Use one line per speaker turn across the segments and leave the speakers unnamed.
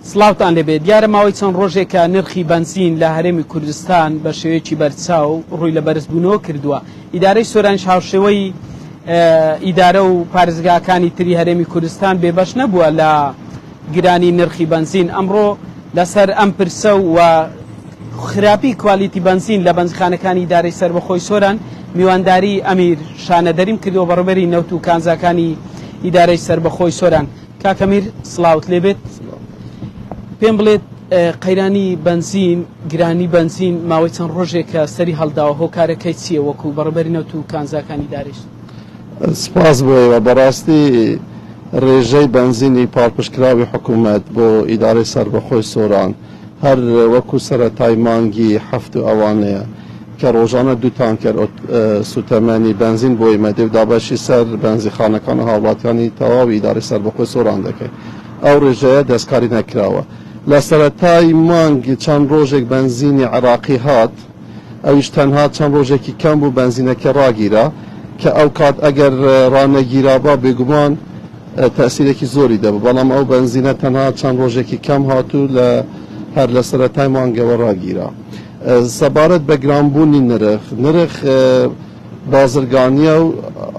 سڵاوتان لێبێت. دیارە ماوەی چەند ڕۆژێکە نرخی بنزین لە هەرێمی کوردستان بە شێوەیەکی بەرچاو ڕووی لە بەرزبوونەوە کردووە. ئیدارەی سۆرانش هاوشێوەی ئیدارە و پارێزگاکانی تری هەرێمی کوردستان بێبەش نەبووە لە گرانی نرخی بنزین. ئەمڕۆ لەسەر ئەم پرسە و خراپی کوالیتی بنزین لە بەنزخانەکانی ئیدارەی سربەخۆی سۆران میوانداری ئەمیر شانەدەریم کردەوە بەڕێوەبەری نەوت و کانزاکانی ئیدارەی سربەخۆی سۆران. کاکەمیر سڵاوت لێبێت. پێم بڵێت قەیرانی بنزین گرانی بنزین ماوەی چەند ڕۆژێکە سەری هەڵداوە هۆکارەکەی چییە وەکو بەڕێوەبەری نەوت و کانزاکانی ئیدارەیش؟
سپاس بۆیەوە. بەڕاستی ڕێژەی بنزینی پاڵپشتکراوی حکوومەت بۆ ئیدارەی سربەخۆی سۆران هەر وەکو سەرەتای مانگی هەفت و ئەوانەیە کە ڕۆژانە 2 تانکەر سوتەمەنی بنزین بۆی مەدە و دابەشی سەر بەنزیخانەکان و هاوڵاتیانی تەواوی ئیدارەی سربەخۆی سۆران دەکەێت. ئەو ڕێژەیە دەستکاری نەکراوە. لە سەرەتای مانگی چەند ڕۆژێک بنزینی عراقی هات، ئەویش تەنها چەند ڕۆژێکی کەم بوو بنزینەکە ڕاگیرا کە ئەو کات ئەگەر ڕانەگیرابا بێگومان تەسیرێکی زۆری دەبوو، بەڵام ئەو بنزینە تەنها چەند ڕۆژێکی کەم هاتوو هەر لە سەرەتای مانگەوە ڕاگیرا. سەبارەت بە گرانبوونی نرخ بازرگانیە و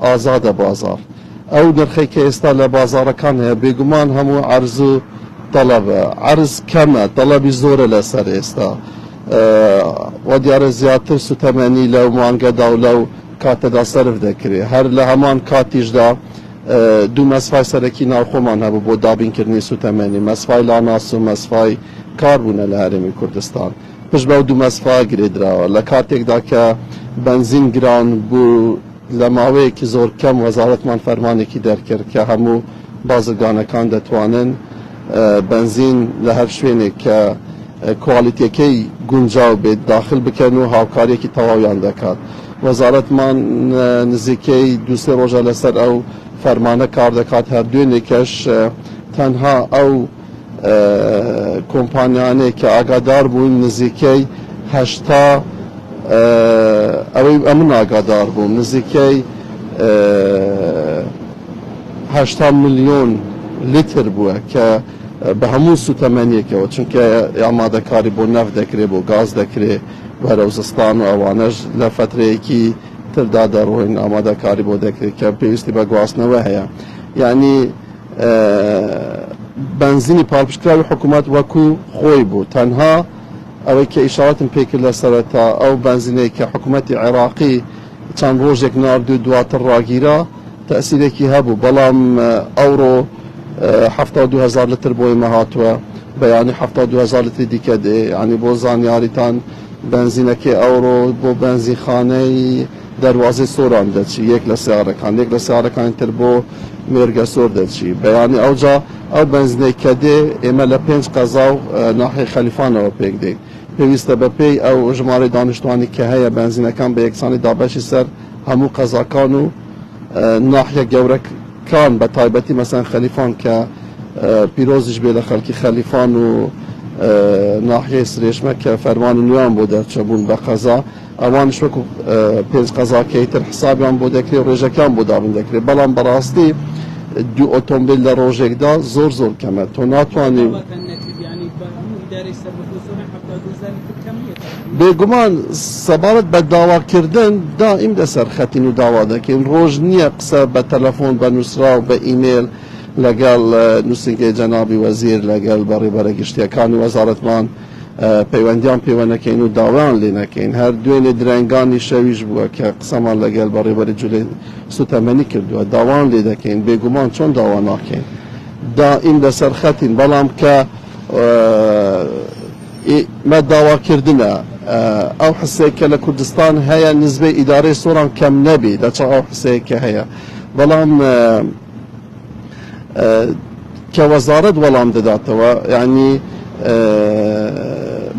ئازادە بازار. ئەو نرخی کە ئێستا لە بازارەکان هەیە بێگومان هەموو عەرز و تەڵەبە. عەرز کەمە، تەڵەبی زۆرە لەسەر ئێستا و دیارە زیاتر سوتەمەنی لەو مانگەدا و لەو کاتەدا سەرف دەکرێت. هەر لە هەمان کاتیشدا 2 مەسفای سەرەکی ناوخۆمان هەبوو بۆ دابینکردنی سوتەمەنی، مەسفای لاناس و مەسفای کاربوونە لە هەرێمی کوردستان. پشت بەو 2 مەسفا گرێدراوە لە کاتێکدا کە بنزین گران بوو. لە ماوەیەکی زۆر کەم وەزارەتمان فەرمانێکی دەرکرد کە هەموو بازرگانەکان دەتوانن بنزین لە هەر شوێنێک کە کوالیتیەکەی گونجاو بێت داخل بکەن و هاوکاریەکی تەواویان دەکات. وەزارەتمان نزیکەی 2-3 ڕۆژە لەسەر ئەو فەرمانە کار دەکات. هەر دوێنێکەش تەنها ئەو کۆمپانیانەی کە ئاگادار بوون نزیکەی 80 ئەوەی ئەمن ئاگادار بووم نزیکەی 80 ملیۆن لیتر بووە کە بە هەموو سوتەمەنیەکەوە، چونکە ئامادەکاری بۆ نەفت دەکرێت بۆ گاز دەکرێت بەرەوزستان و ئەوانەش لە فترەیەکی تردا دەڕۆین ئامادەکاری بۆ دەکرێت کە پێویستی بە گواستنەوە هەیە. یعنی بنزینی پاڵپشتکراوی حکوومەت وەکو خۆی بوو. تەنها ئەوەی کە ئیشارەتم پێکرد لە سەرەتا ئەو بنزینەی کە حکوومەتی عێراقی چەند ڕۆژێک ناردوو دواتر ڕاگیرا تەسیرێکی هەبوو، بەڵام ئەوڕۆ 72,000 لتر بۆی مەهاتووە، بەیانی 72,000 لتری دیکە دێ. ینی بۆ زانیاریتان بنزینەکەی ئەوڕۆ بۆ بنزینخانەی دەواازەی سۆران دەچی، یەک لە سیارەکان تر بۆ مێرگە سۆر دەچی. بەیانی ئەوجا ئەو بنزینەی کە دێ ئێمە لە 5 قەزا و ناحیەی خەلیفانەوە پێک دێ. پێویستە بەپێی ئەو ژمارە دانیشتوانی کە هەیە بنزینەکان بە یەکسانی دابەشی سەر هەموو قەزاکان و ناحیە گەورەکان بە تایبەتی مەسەن خەلیفان کە پیرۆزیش بێ لە خەڵکی خەلیفان و ناحیەی سرێشمە کە فەرمانی نوێیان بۆ دەرچەبوون بە قەزا، ئەوانش وەکو 5 قەزاکەی تر حسابیان بۆ دەکرێت، ڕێژەکان بۆ دابین دەکرێت. بەڵام بەڕاستی 2 ئۆتۆمبیل لە ڕۆژێکدا زۆر کەمە. تۆ ناتوانین بێگومان سەبارەت بە داواکردن دائیم لەسەر خەتین و داوا دەکەین. ڕۆژ نییە قسە بە تەلەفۆن بە نووسرا و بە ئیمێل لەگەڵ نووسنگی جەنابی وەزیر لەگەڵ بەڕێبەرە گشتیەکانی وەزارەتمان پەیوەندیان پێوە نەکەین و داوایان لێ نەکەین. هەر دوێنێ درەنگانی شەویش بووە کە قسەمان لەگەڵ بەڕێبەری جولێ سوتەمەنی کردووە، داوایان لێ دەکەین. بێگومان چۆن داوا ناکەین، دائیم لەسەر خەتین. بەڵام کە مە داواکردنە ئەو حسەیە کە لە کوردستان هەیە نزبەی ئیدارەی سۆران کەم نەبی لەچ ئەو حسەیە کە هەیە، بەڵام کە وەزارەت وەڵام دەداتەوە. یعنی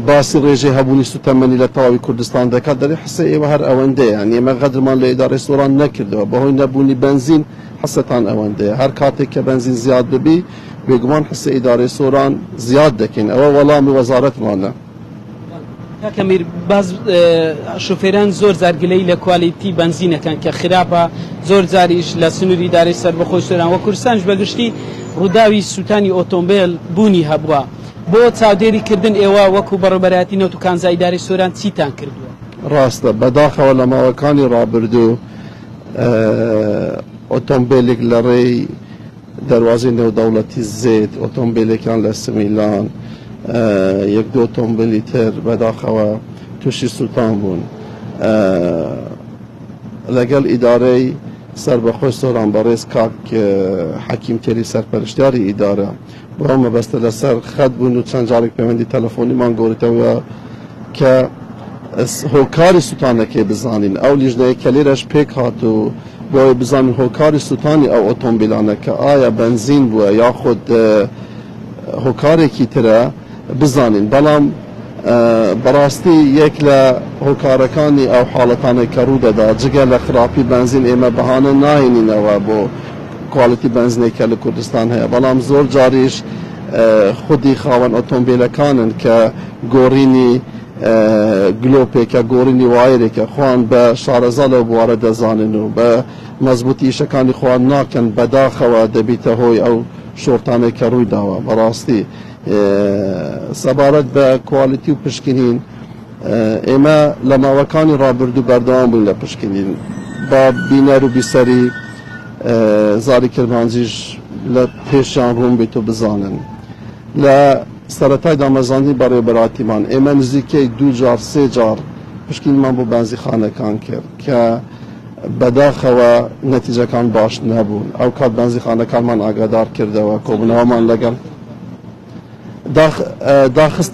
باسی ڕێژەی هەبوونی سوتەمەنی لە تەواوی کوردستان دەکات دەڵێ حسە ئێوە هەر ئەوەندەیە. یعنی ئێمە غەدرمان لە ئیدارەی سۆران نەکردەوە بەهۆی نەبوونی بنزین، حسەتان ئەوەندەیە. هەر کاتێک کە بنزین زیاد ببی بێگومان حسە ئیدارەی سۆران زیاد دەکەین. ئەوە وەڵامی وەزارەتمانە.
کاکەمیر باز شوفێران زۆر زارگلەی لە کوالیتی بنزینەکان کە خراپە، زۆر جاریش لە سنووری ئیدارەی سەربەخۆی سۆران و کوردستانش بەگشتی ڕووداوی سوتانی ئۆتۆمبیل بوونی هەبووە. بۆ چاودێریکردن ئێوە وەکو بەڕێبەرایەتی نەوتوکانزای ئیدارەی سۆران چیتان کردووە؟
ڕاستە بەداخەوە لە ماوەکانی ڕابردوو ئۆتۆمبیلێک لە ڕێی دەواازەی نێودەوڵەتی زێت ئۆتۆمبیلێکیان لە سمیلان یەک دو ئۆتۆمبیلی تر بەداخەوە تووشی سوتان بوون لەگەڵ ئیدارەی سربەخۆی سۆران بەڕێز کاک حەکیم تێری سەرپەرشتیاری ئیدارە بۆ ئەو مەبەستە لەسەر خەت بوون و چەند جارێک پەیوەندی تەلەفۆنیمان گۆڕیتەوە کە هۆکاری سوتانەکەی بزانین ئەو لیژنەیە کە لێرەش پێک هات و بۆی بزانین هۆکاری سوتانی ئەو ئۆتۆمبیلانە کە ئایا بەنزین بووە یاخود هۆکارێکی ترە بزانین بەڵام بەڕاستی یەک لە هۆکارەکانی ئەو حاڵەتانەی کە ڕوودەدا جگە لە خراپی بەنزین ئێمە بەهانە ناهێنینەوە بۆ کواڵیتی بەنزینێک کە لە کوردستان هەیە بەڵام زۆر جاریش خودی خاوەن ئۆتۆمبیلەکانن کە گۆڕینی گلۆپێکە گۆڕینی وایرێکە خوان بە شارەزا لەو بوارە دەزانن و بە مەزبوطی ئیشەکانی خوان ناکەن بەداخەوە دەبیتە هۆی ئەو شۆرتانێک کە ڕووی داوە بەڕاستی سەبارەت بە کوالیتی و پشکنین ئێمە لە ماوەکانی ڕابردوو بەردەوام بووین لە پشکنین با بینەر و بیسەری زاری کرمانجیش لە پێشیان ڕوون بیت و بزانن لە سەرەتای دامەزاندنی بەڕێوەبەراتیمان ئێمە نزیکەی 2 جار 3 جار پشکنینمان بۆ بەنزیخانەکان کرد کە بەداخەوە نەتیجەکان باش نەبوون ئەو کات بەنزیخانەکانمان ئاگادار کردەوە کۆبوونەوەمان لەگەڵ داخست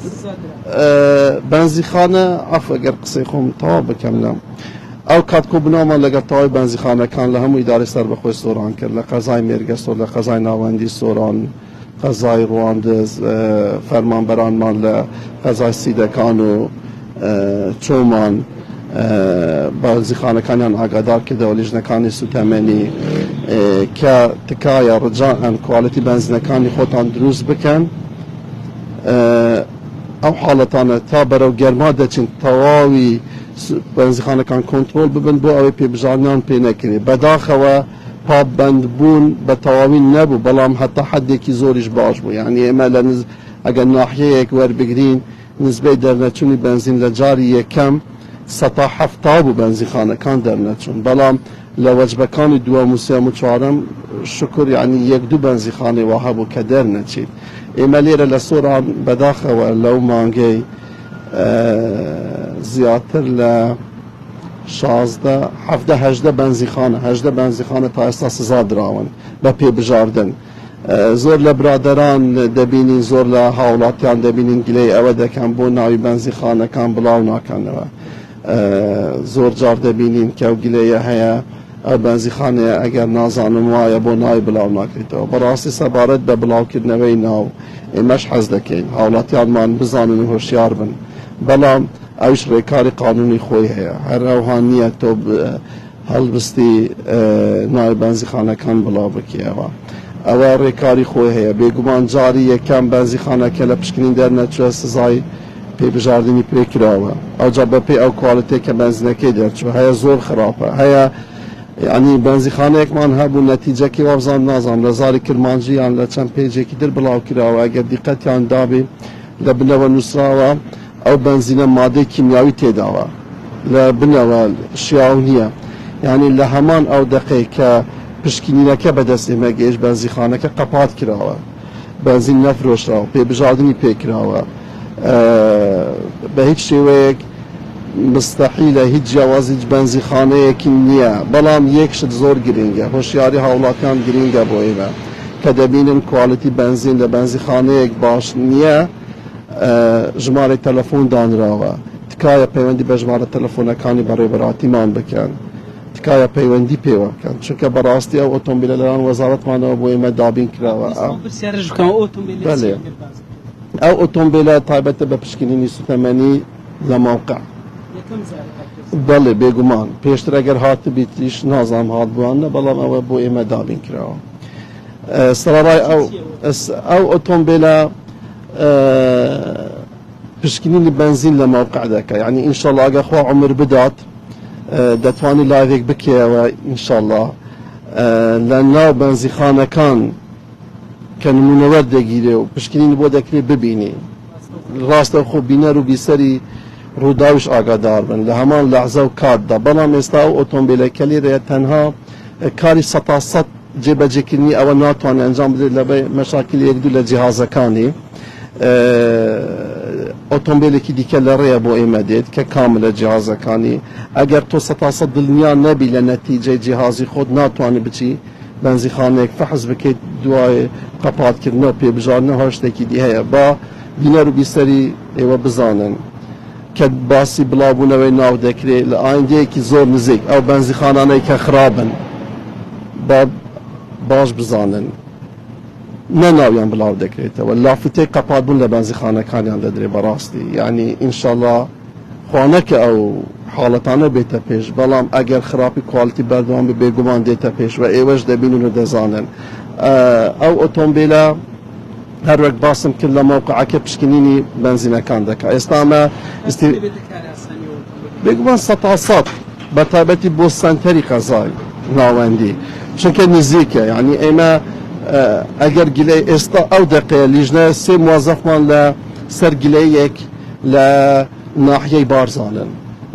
بەنزیخانە ئەگەر قسەی خۆم تەواو بکەم لەم ئەو کات کۆبوونەوەمان لەگەڵ تەواوی بەنزیخانەکان لە هەموو ئیدارەی سەربەخۆی سۆران کرد لە قەزای مێرگەسۆر لە قەزای ناوەندی سۆران قەزای ڕواندز فەرمانبەرانمان لە قەزای سیدەکان و چۆمان بەنزیخانەکانیان ئاگادار کردەوە لیژنەکانی سوتەمەنی کە تکایە ڕجاءەن کواڵیتی بەنزینەکانی خۆتان دروست بکەن ئەو حاڵەتانە تا بەرەو گەرما دەچین تەواوی بەنزیخانەکان کۆنترۆل ببن بۆ ئەوەی پێبژاردنیان پێ نەکرێت بەداخەوە پابەندبوون بە تەواوی نەبوو بەڵام هەتا حەدێکی زۆریش باش بوو یعنی ئێمە لە ئەگەر ناحیەیەک وەربگرین نسبەی دەرنەچوونی بەنزین لە جاری یەکەم 170 بوو بەنزیخانەکان دەرنەچوون بەڵام لە وەجبەکانی دووەم و سێم و چوارەم شکر یعنی یەک دوو بەنزیخانەی وا هەبوو کە دەرنەچیت ئێمە لێرە لە سۆران بەداخەوە لەو مانگەی زیاتر لە 16 بەنزیخانە 18 بەنزیخانە تا ئێستا سزا دراون بە پێبژاردن زۆر لە برادەران دەبینین زۆر لە هاوڵاتیان دەبینین گلەی ئەوە دەکەن بۆ ناوی بەنزیخانەکان بڵاو ناکەنەوە زۆر جار دەبینین کە ئەو گلەیە هەیە ئەو بەنزیخانەیە ئەگەر نازانم وایە بۆ ناوی بڵاو ناکرێتەوە بەڕاستی سەبارەت بە بڵاوکردنەوەی ناو ئێمەش حەز دەکەین هاوڵاتیانمان بزانن و هۆشیار بن بەڵام ئەوش ڕێکاری قانونی خۆی هەیە هەر ئەوها نییە تۆ هەڵبستی ناوی بەنزیخانەکان بڵاو بکەوە ئەوە ڕێکاری خۆی هەیە بێگومان جاری یەکەم بەنزیخانەکە لە پشکنین دەرنەچوە سزای پێبژاردننی پێکراوە ئەوجا بەپێی ئەو کواڵیتێک کە بەنزینەکەی دەرچوە هەیە زۆر خراپە هەیە ینی بەنزیخانەیەکمان هەبوو نەتیجەکی وابزان نازانم لە زاری کرمانجییان لە چەند پێیجێکی در بڵاو کراوە ئەگەر دیقەتیان دابێ لە بنەوە نووسراوە ئەو بەنزینە مادەی کیمیاوی تێداوە لە بنەوە شیاو نییە یعنی لە هەمان ئەو دقەی کە پشکنینەکە بەدەست ئێمە گەیشت بەنزیخانەکە قەپات کراوە بەنزین نەفرۆشراوە پێبژاردننی پێکراوە بە هیچ شێوەیەک مستەحیلە هیچ جیاوازی بەنزیخانەیەکی نییە بەڵام یەکشت زۆر گرنگە هۆشیاری هاوڵاتیان گرنگە بۆ ئێمە کە دەبینن کواڵیتی بەنزین لە بەنزیخانەیەک باش نییە ژمارە تەلەفۆن دانراوە تکایە پەیوەندی بە ژمارە تەلەفۆنەکانی بەڕێوەبەراتیمان بکەن تکایە پەیوەندی پێوە بکەن چونکە بەڕاستی ئەو ئۆتۆمبیلە لەلایەن وەزارەتمانەوە بۆ ئێمە دابین کراوە ئەو ئۆتۆمبیلە تایبەتە بە پشکنینی سوتەمەنی لە موقع بەڵێ بێگومان پێشتر ئەگەر هاتبیتیش نازانم هات بووانە بەڵام ئەوە بۆ ئێمە دابین کراوە سەرڕای ئەو ئۆتۆمبیلە پشکنینی بەنزین لە موقع دەکە یعنی ئینشاءڵڵا ئەگەر خوا عومر بدات دەتوانی لاوێک بکەوە ئینشاءڵڵا لە ناو بەنزیخانەکان کە نمونەوەر دەگیرێ و پشکنین بۆ دەکرێت ببینی ڕاستە خۆ بینەر و بیسەری ڕووداویش ئاگادار بن لە هەمان لەحزە و کاتدا بەڵام ئێستا ئەو ئۆتۆمبیلەکە لێرەیە تەنها کاری 100% جێبەجێکردنی ئەوە ناتوانێت ئەنجام بدرێت لەبەر مەشاکل یەکدوو لە جیهازەکانی ئۆتۆمبیلێکی دیکە لە ڕێیە بۆ ئێمە دێت کە کاملە جیهازەکانی ئەگەر تۆ 100% دڵنیا نەبی لە نەتیجەی جیهازی خۆت ناتوانێت بچی بەنزیخانەیەک فەحز بکەیت دوای قەپاتکردنەوە پێبژاردنەوە هەر شتێکی دی هەیە با بینەر و بیسەری ئێوە بزانن کە باسی بڵاوبوونەوەی ناو دەکرێت لە ئایندەیەکی زۆر نزیک ئەو بەنزیخانانەی کە خراپن باش بزانن نەناویان بڵاو دەکرێتەوە لافتەی قەپاتبوون لە بەنزیخانەکانیان دەدرێت بەڕاستی یعنی ئینشاءڵڵا خوانەکە ئەو حاڵەتانە بێتە پێش بەڵام ئەگەر خراپی کواڵیتی بەردەوام بێگومان دێتە پێش و ئێوەش دەبینن و دەزانن ئەو ئۆتۆمبیلە هەر وەک باسم کرد لە مەوقعەکە پشکنینی بەنزینەکان دەکات ئێستا ئەمە بێگومان 100% بە تایبەتی بۆ سەنتەری قەزای ناوەندی چونکە نزیکە یعنی ئێمە ئەگەر گلەی ئێستا ئەو دقەیە لیژنە سێ موازەفمان لە سەر گلەیەک لە ناحیەی بارزانن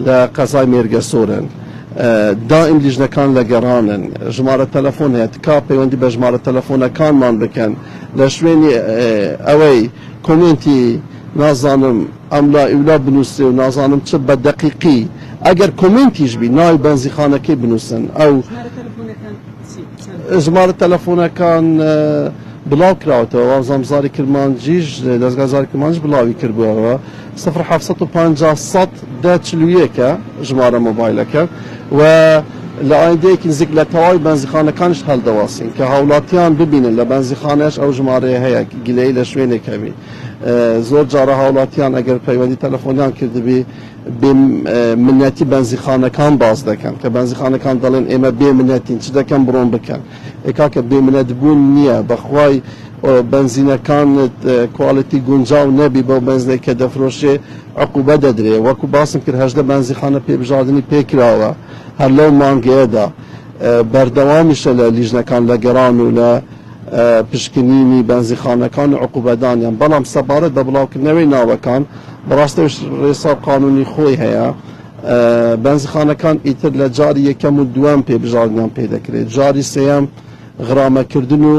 لە قەزای مێرگە سۆرن دائم لیژنەکان لە گەڕانن ژمارە تەلەفۆن هەیە تکا پەیوەندی بە ژمارە تەلەفۆنەکانمان بکەن لە شوێنی ئەوەی کۆمنتی نازانم ئەملا ئیولا بنووسێ و نازانم چ بە دەقیقی ئەگەر کۆمنتیش بی ناوی بەنزیخانەکەی بنووسن ئەو ژمارە تەلەفۆنەکان بڵاو کراوەتەوە وازام زاری کرمانجیش دەستگای زاری کرمانج بڵاوی کردبووەوە 0750 1041 ژمارە مۆبایلەکە و لە ئایندەیەکی نزیک لە تەواوی بەنزیخانەکانش هەڵدەواسین کە هاوڵاتیان ببینن لە بەنزیخانەش ئەو ژمارەیە هەیە گلەی لە شوێنێکەوی زۆر جارە هاوڵاتیان ئەگەر پەیوەندی تەلەفۆنیان کردبی بێمنەتی بەنزیخانەکان باز دەکەن کە بەنزیخانەکان دەڵێن ئێمە بێمنەتین چ دەکەن بڕۆن بکەن کاکە بێمنەت بوون نییە بەخوای بەنزینەکانت کواڵیتی گونجاو نەبی بەو بەنزینەی کە دەفرۆشێ عقوبە دەدرێ وەکو باسم کرد 18 بەنزیخانە پێبژاردننی پێکراوە هەر لەو مانگەیەدا بەردەوامیشە لە لیژنەکان لە گەڕان و لە پشکنینی بەنزیخانەکان و عقوبەدانیان بەڵام سەبارەت بە بڵاوکردنەوەی ناوەکان بەڕاستەوەش ڕێسا قانونی خۆی هەیە بەنزیخانەکان ئیتر لە جاری یەکەم و دووەم پێبژاردنیان پێ دەکرێت جاری سێەم غرامەکردن و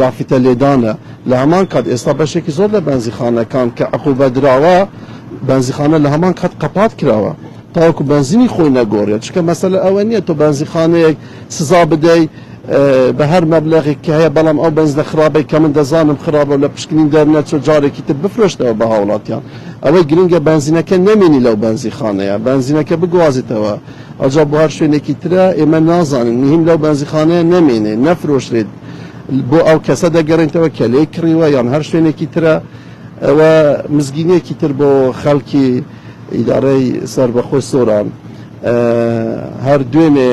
لافتە لێدانە لە هەمان کات ئێستا بەشێکی زۆر لە بەنزیخانەکان کە عقوبە دراوە بەنزیخانە لە هەمان کات قەپات کراوە تاوەکو بەنزینی خۆی نەگۆڕێت چکە مەسەلە ئەوە نییە تۆ بەنزیخانەیەک سزا بدەی بە هەر مەبلەغێک کە هەیە بەڵام ئەو بەنزینە خراپەی کە من دەزانم خراپە لە پشکنین دەرنەچۆ جارێکی تر بفرۆشتەوە بە هاوڵاتیان ئەوەی گرنگە بەنزینەکە نەمێنی لەو بەنزیخانەیە بەنزینەکە بگوازیتەوە ئەجا بۆ هەر شوێنێکی ترە ئێمە نازانین مهم لەو بەنزیخانەیە نەمێنێ نەفرۆشرێت بۆ ئەو کەسە دەگەڕێنەوە کە لێ کڕیوە یان هەر شوێنێکی ترە ئەوە مزگینێکی تر بۆ خەڵکی ئیدارەی سەربەخۆی سۆران هەر دوێنێ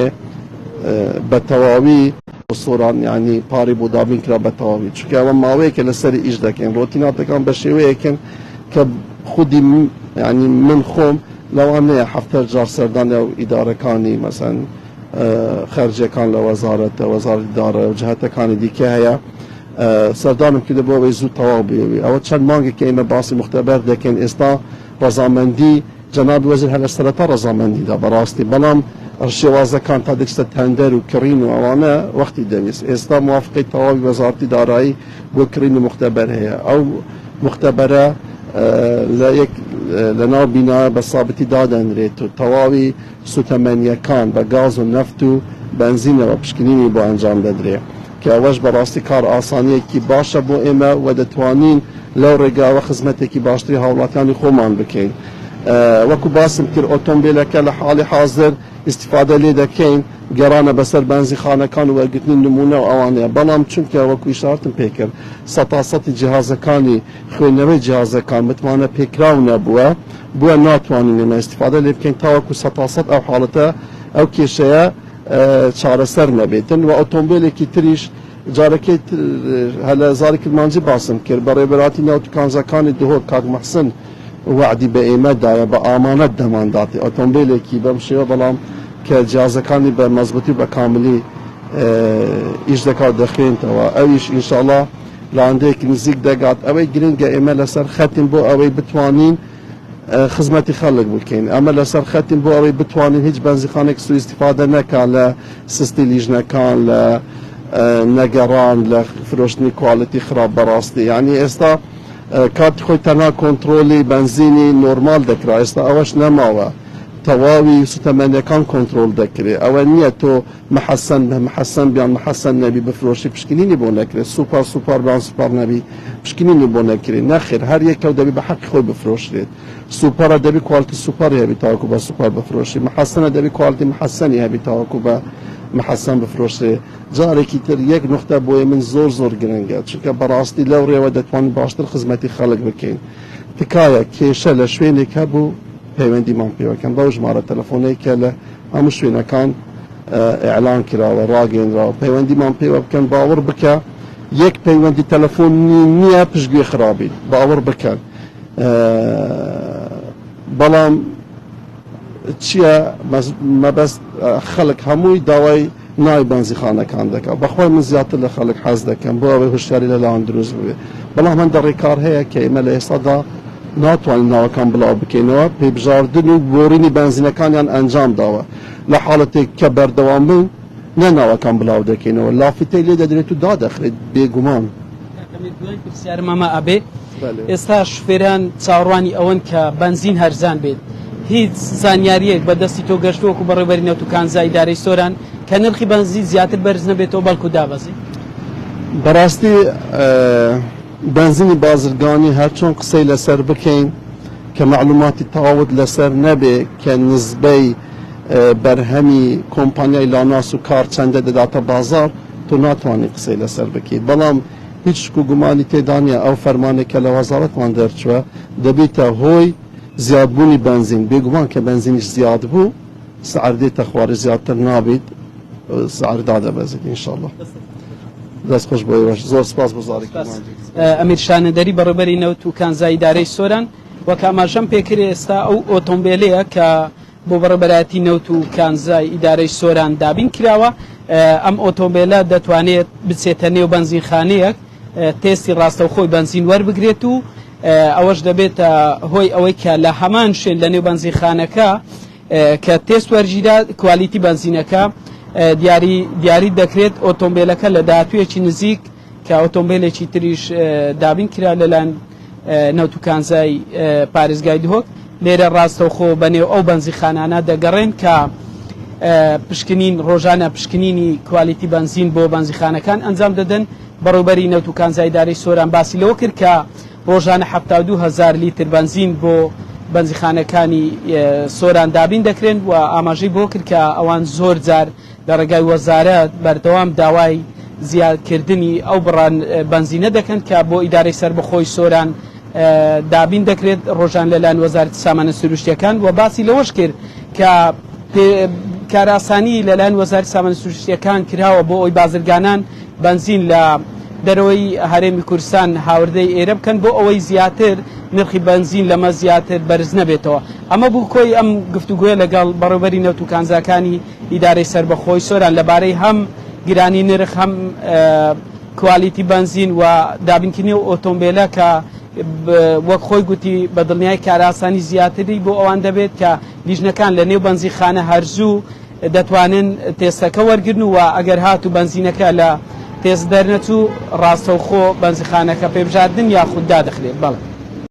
بە تەواوی سۆران ینی پارەی بۆ دابین کرا بە تەواوی چونکە ئەوە ماوەیەکە لەسەری ئیش دەکەین ڕۆتیناتەکان بە شێوەیەکن کە خودی ینی من خۆم لەوانەیە هەفتە جار سەردانی و ئیدارەکانی مەسەن خەرجەکان لە وەزارەتە وەزارەتی ئیدارە و جەهەتەکانی دیکە هەیە سەردانم کردە بۆ ئەوەی زوو تەواو بێوی ئەوە چەند مانگێک ئێمە باسی مختەبەر دەکەین ئێستا ڕەزامەندی جەناب وەزیر هەر لە سەرەتا ڕەزامەندیدا بەڕاستی بەڵام شێوازەکان تا دەچتە تەندەر و کڕین و ئەوانە وەختی دەویست ئێستا موافقەی تەواوی وەزارەتی دارایی بۆ کڕین و مختەبەر هەیە ئەو مختەبەرە لە ناو بینایە بە سابتی دادەنرێت و تەواوی سوتەمەنیەکان بە گاز و نەفت و بەنزینەوە پشکنینی بۆ ئەنجام دەدرێت کە ئەوەش بەڕاستی کار ئاسانیەکی باشە بۆ ئێمە و دەتوانین لەو ڕێگاوە خزمەتێکی باشتری هاوڵاتیانی خۆمان بکەین وەکو باسم کرد ئۆتۆمبیلەکە لە حاڵی حاضر استیفادە لێ دەکەین گەڕانە بەسەر بەنزیخانەکان و وەرگرتنی نمونە و ئەوانەیە بەڵام چونکە وەکو ئیشارەتم پێکرد 100% جیهازەکانی خوێندنەوەی جیهازەکان متمانە پێکراو نەبووە بووە ناتوانین ئێمە استیفادە لێ بکەین تاوەکو 100% ئەو حاڵەتە ئەو کێشەیە چارەسەر نەبێتن و ئۆتۆمبیلێکی تریش جارەکەی هەلە زاری کرمانجی باسم کرد بە ڕێبەراتی ناوتکانزەکانی دهۆ کاک مەحسن وعدی بە ئێمەدایە بە ئامانەت دەمانداتی ئۆتۆمبیلێکی بەم شێوە بەڵام کە جیازەکانی بە مەزبوطی بە کاملی ئیش دەکات دەخوێنتەوە ئەویش ئینشاءڵڵا لە ئەندەیەکی نزیک دەگات ئەوەی گرنگە ئێمە لەسەر خەتین بۆ ئەوەی بتوانین خزمەتی خەڵک بکەین ئەمە لەسەر خەتین بۆ ئەوەی بتوانین هیچ بەنزیخانێک سوء استیفادە نەکات لە سستی لیژنەکان لە نەگەڕان لە فرۆشتنی کواڵیتی خراپ بەڕاستی یعنی ئێستا کاتی خۆی تەنها کۆنتترۆلی بنزینی نۆرمال دەکرا ئێستا ئەوەش نەماوە تەواوی سوتەمەندەکان کۆنتترۆل دەکرێت ئەوە نییە تۆ محەسەن بیان محەسەن نەبی بفرۆشی پشکنینی بۆ نەکرێت سوپار بیان سوپار نەبی پشکنینی بۆ نەکرێت نەخێر هەر یەکەو دەبی بە حەقی خۆی بفرۆشرێت سوپارە دەبی کوالتی سوپاری هەبی تاوەکو بە سوپار بفرۆشی محەسەنە دەبی کوالتی محەسەنی هەبی تاوەکو بە محەسەن بفرۆشرێ جارێکی تر یەک نقطە بۆیە من زۆر گرنگە چونکە بەڕاستی لەو ڕێوە دەتوانین باشتر خزمەتی خەڵک بکەین تکایە کێشە لە شوێنێک هەبوو پەیوەندیمان پێوەکەن بەو ژمارە تەلەفۆنەیەکە لە هەموو شوێنەکان ئیعلان کراوە ڕاگەیەنراوە پەیوەندیمان پێوە بکەن باوەڕ بکە یەک پەیوەندی تەلەفۆنی نییە پشتگوێ خراپیت باوەڕ بکەن بەڵام چییە مەبەست خەڵک هەمووی داوای ناوی بەنزیخانەکان دەکات بەخۆی من زیاتر لە خەڵک حەز دەکەم بۆ ئەوەی هوشیاری لەلاوان دروست ببێ بەڵام هەندە ڕێکار هەیە کە ئێمە لە ئێستادا ناتوانین ناوەکان بڵاو بکەینەوە پێبژاردن و گۆڕینی بەنزینەکانیان ئەنجام داوە لە حاڵەتێک کە بەردەوام بن نە ناوەکان بڵاو دەکەینەوە لافتەی لێ دەدرێت و دادەخرێت بێگومان
پرسیارمەمە ئەبێ ئێستا شوفێران چاوەڕوانی ئەوەن کە بەنزین هەرزان بێت هیچ زانیاریەک بەدەستی تۆ گەشتووەکو بەڕێوەبەری نەوتوکانزای ئیدارەی سۆران کە نرخی بەنزین زیاتر بەرز نەبێتەوە بەڵکو دابەزی
بەڕاستی بنزینی بازرگانی هەرچۆن قسەی لەسەر بکەین کە معلوماتی تەواوت لەسەر نەبێ کە نزبەی بەرهەمی کۆمپانیای لاناس و کار چەندە دەداتە بازار تۆ ناتوانانی قسەی لەسەر بکەیت بەڵام هیچ شک و گومانی تێدانە ئەو فەرمانێک کە لە وەزارەتمان دەرچووە دەبێتە هۆی زیادبوونی بنزین بێگومان کە بنزینیش زیاد بوو سعر دێتە خوارد زیاتر نابێت سعر دادەبەزێت ئینشاءڵڵا دەست خۆش بۆی زۆر سپاس بۆزاری
ئەمیر شانەدەری بەڕێوەبەری نەوتوکانزای ئیدارەی سۆران وەک ئاماژەم پێکرێ ئێستا ئەو ئۆتۆمبیلەیە کە بۆ بەڕێوەبەرایەتی نەوتوکانزای ئیدارەی سۆران دابین کراوە ئەم ئۆتۆمبیلە دەتوانێت بچێتە نێو بەنزینخانەیەک تێستی ڕاستەوخۆی بەنزین وەربگرێت و ئەوەش دەبێتە هۆی ئەوەی کە لە هەمان شوێن لە نێو بەنزینخانەکە کە تێست وەرگیرا کوالیتی بەنزینەکە دیاری دەکرێت ئۆتۆمبیلەکە لە داهاتوویەکی نزیک کە ئۆتۆمبیلێکی تریش دابین کرا لەلایەن نەوتوکانزای پارێزگای دهۆک لێرە ڕاستەوخۆ بەنێو ئەو بەنزینخانانە دەگەڕێن کە پشکنین ڕۆژانە پشکنینی کوالیتی بەنزین بۆ بەنزینخانەکان ئەنجام دەدەن بەڕێوەبەری نەوتوکانزای ئیدارەی سۆران باسی لەوە کرد کە ڕۆژانە 72,000 لیتر بەنزین بۆ بەنزینخانەکانی سۆران دابین دەکرێن و ئاماژەی بۆ کرد کە ئەوان زۆر جار لە ڕێگای وەزارەت بەردەوام داوای زیادکردنی ئەو بڕان بەنزینە دەکەن کە بۆ ئیدارەی سەربەخۆی سۆران دابین دەکرێت ڕۆژان لەلایەن وەزارەتی سامانە سروشتیەکان و باسی لەوەش کرد کە کاراسانی لەلایەن وەزارەتی سامانە سروشتیەکان کراوە بۆ ئەوی بازرگانان بەنزین لە دەرەوەی هەرێمی کوردستان هاوردەی ئێرە بکەن بۆ ئەوەی زیاتر نرخی بەنزین لەمە زیاتر بەرز نەبێتەوە ئەمە بوو کۆی ئەم گفتوگوۆیە لەگەڵ بەڕێوەبەری نەوتوکانزەکانی ئیدارەی سەربەخۆی سۆران لەبارەی هەم گرانی نرخ هەم کوالیتی بەنزین و دابینکردنی و ئۆتۆمبیلە کە وەک خۆی گوتی بەدڵنیای کاراسانی زیاتری بۆ ئەوان دەبێت کە لیژنەکان لە نێو بەنزینخانە هەرزوو دەتوانن تێستەکە وەرگرن و ئەگەر هاتوو بەنزینەکە لە تێست دەرنەچوو ڕاستەوخۆ بەنزینخانەکە پێبژاردن یاخود دادەخرێت بەڵێ